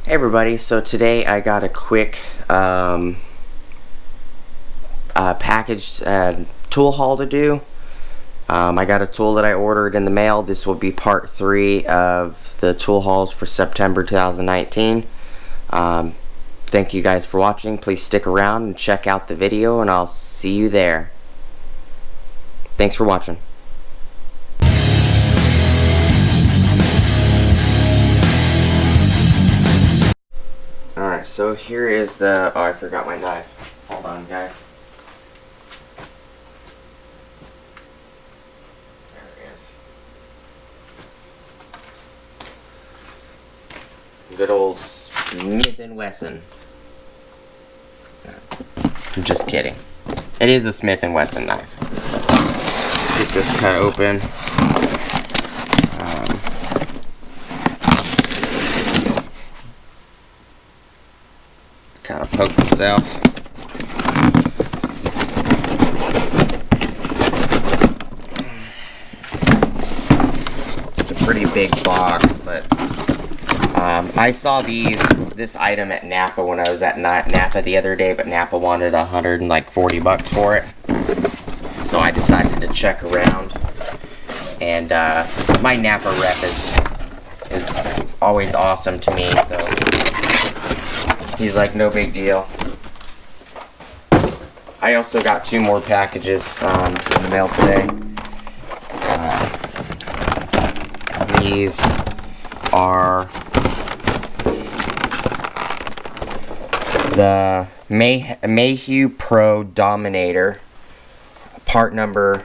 Hey everybody, so today I got a quick package tool haul to do. I got a tool that I ordered in the mail. This will be part 3 of the tool hauls for September 2019. Thank you guys for watching. Please stick around and check out the video, and I'll see you there. Thanks for watching. Alright, so here is the... Oh, I forgot my knife. Hold on, guys. There it is. Good old Smith & Wesson. I'm just kidding. It is a Smith & Wesson knife. Get this cut open. Kind of poke myself. It's a pretty big box, but I saw this item at Napa when I was at Napa the other day, but Napa wanted $140 for it. So I decided to check around, and my Napa rep is always awesome to me, so he's like, no big deal. I also got 2 more packages in the mail today. These are the Mayhew Pro Dominator, part number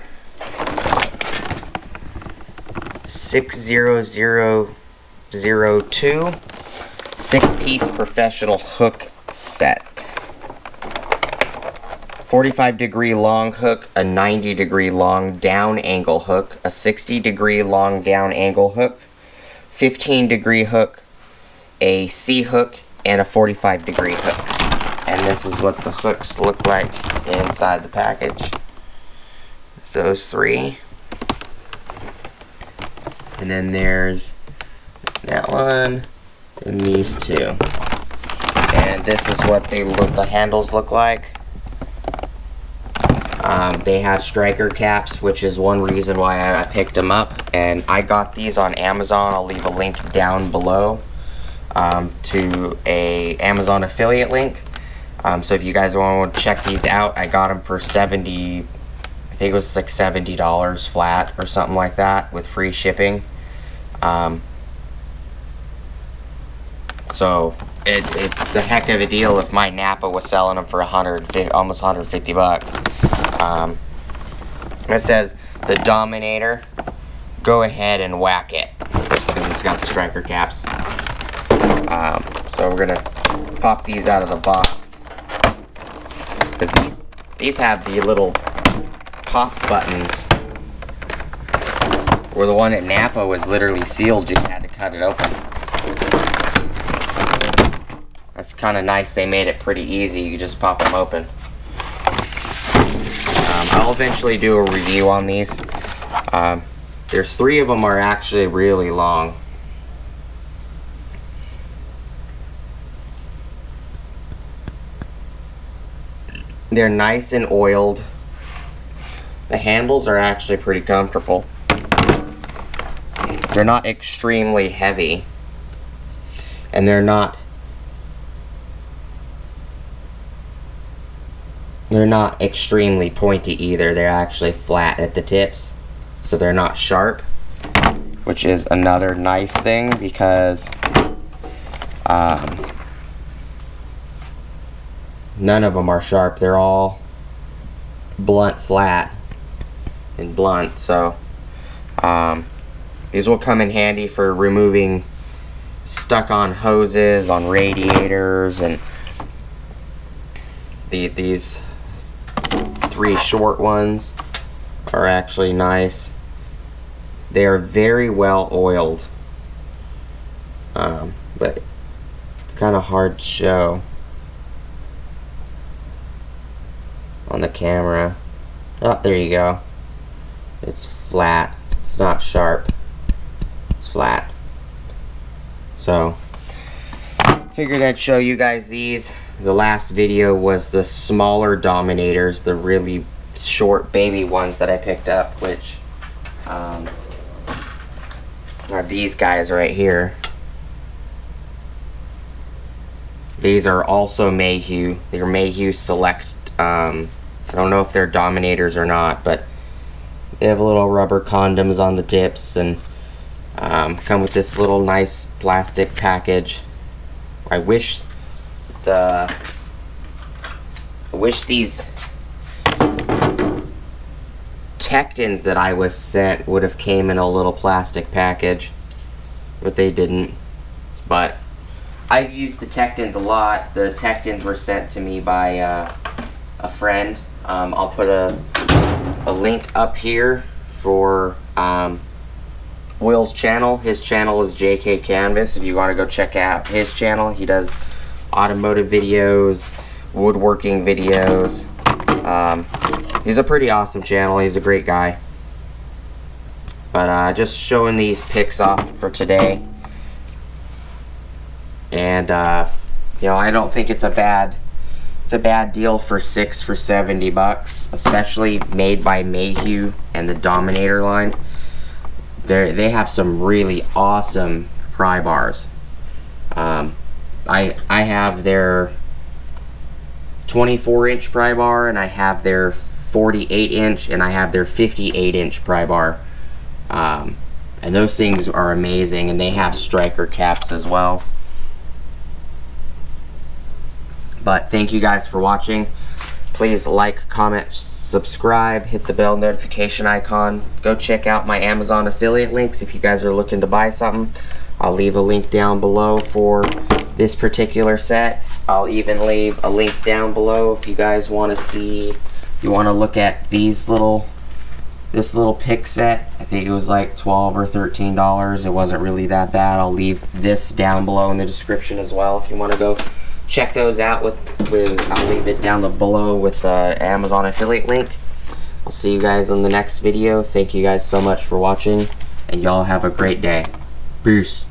60002. 6-piece professional hook set. 45-degree long hook, a 90-degree long down angle hook, a 60-degree long down angle hook, 15-degree hook, a C hook, and a 45-degree hook. And this is what the hooks look like inside the package. It's those 3. And then there's that one. And these 2, and this is what the handles look like. They have striker caps, which is one reason why I picked them up, and I got these on Amazon. I'll leave a link down below to a Amazon affiliate link. So if you guys want to check these out, I got them for I think it was like $70 flat or something like that with free shipping. So it's a heck of a deal if my Napa was selling them for almost $150. It says the Dominator, go ahead and whack it, because it's got the striker caps. So we're gonna pop these out of the box, because these have the little pop buttons, where the one at Napa was literally sealed. You had to cut it open. That's kind of nice. They made it pretty easy. You just pop them open. I'll eventually do a review on these. There's 3 of them are actually really long. They're nice and oiled. The handles are actually pretty comfortable. They're not extremely heavy. And they're not extremely pointy either. They're actually flat at the tips, so they're not sharp, which is another nice thing, because none of them are sharp. They're all blunt, flat, and blunt. So these will come in handy for removing stuck-on hoses on radiators, and these 3 short ones are actually nice. They are very well oiled, but it's kind of hard to show on the camera. Oh, there you go. It's flat. It's not sharp. It's flat. So Figured I'd show you guys these. The last video was the smaller Dominators, the really short baby ones that I picked up, which are these guys right here. These are also Mayhew. They're Mayhew Select. I don't know if they're Dominators or not, but they have little rubber condoms on the tips and come with this little nice plastic package. I wish these Tectons that I was sent would have came in a little plastic package, but they didn't. But I've used the Tectons a lot. The Tectons were sent to me by a friend. I'll put a link up here for Will's channel. His channel is JK Canvas. If you want to go check out his channel, he does automotive videos, woodworking videos. He's a pretty awesome channel. He's a great guy. But just showing these picks off for today. And you know, I don't think it's a bad deal for 6 for $70, especially made by Mayhew and the Dominator line. They have some really awesome pry bars. I have their 24-inch pry bar, and I have their 48-inch, and I have their 58-inch pry bar. And those things are amazing, and they have striker caps as well. But thank you guys for watching. Please like, comment, subscribe, hit the bell notification icon. Go check out my Amazon affiliate links if you guys are looking to buy something. I'll leave a link down below for this particular set. I'll even leave a link down below if you guys want to see, if you want to look at this little pick set. I think it was like $12 or $13. It wasn't really that bad. I'll leave this down below in the description as well if you want to go check those out. I'll leave it down below with the Amazon affiliate link. I'll see you guys in the next video. Thank you guys so much for watching, and y'all have a great day. Peace.